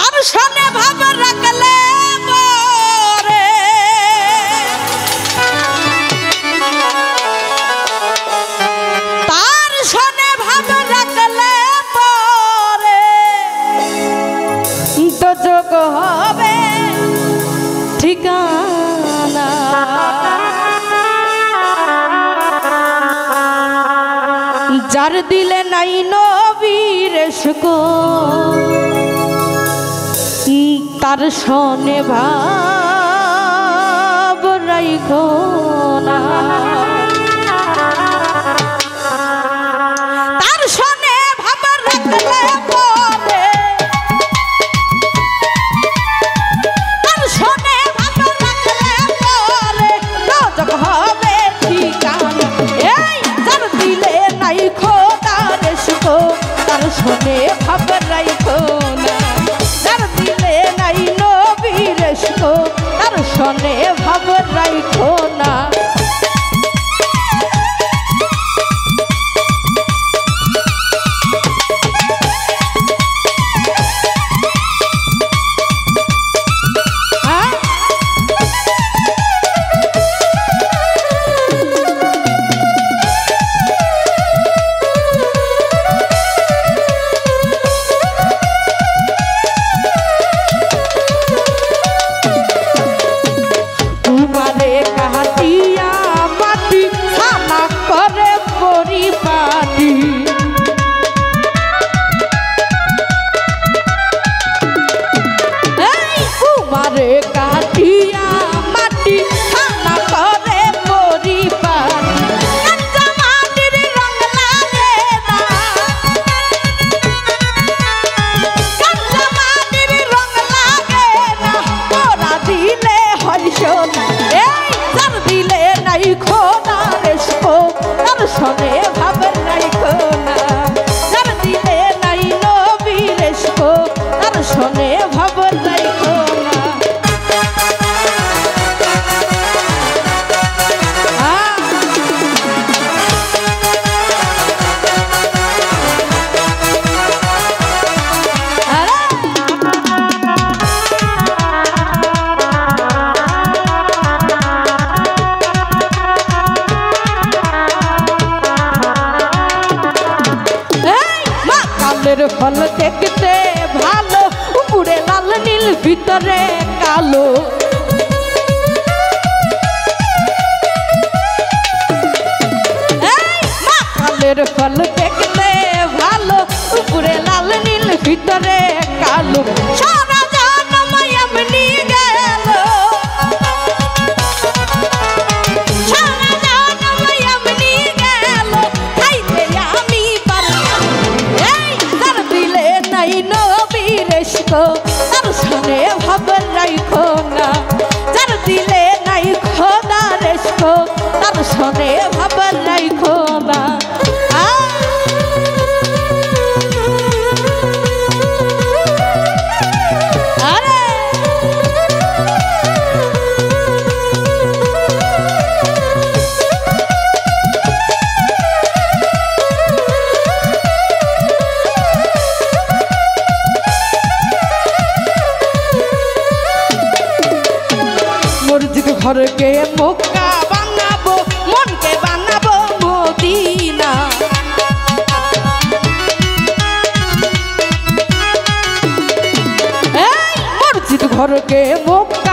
তার সনে ভাব রাখলে পরে তার সনে ভাব রাখলে পরে দোজখ হবে ঠিকানা। যার দিলে নাই নবীর সুকো তার সনে ভাব রাইখো না। তার সনে ভাব রাখলে পরে তার সনে ভাব রাখলে পরে দোজখ হবে ঠিকানা। এই যার দিলে নাই খোদার সুকো তার সনে ভাব রাইখো না। যার দিলে নাই নবীর সুকো তার সনে ভাব রাইখো না। সনে ভাব রাইখো না। যার দিলে নাই নবীর সুকো তার সনে ভাব রাইখো না। ফল দেখতে ভালো উপরে লাল নীল ভিতরে কালো। কালের ফল দেখতে ভালো উপরে লাল নীল ভিতরে কালো। সারা জন্ম এমনি গেল সারা জন্ম এমনি গেল খাইতে আমি পারলাম। যার দিলে নাই নবীর সুকো তার সনে ভাব রাইখো না। যার দিলে নাই খোদার সুকো তার সনে ভাব রাইখো না। ঘরকে মক্কা বানাবো মনকে বানাবো মদিনা। এই মসজিদ ঘরকে মক্কা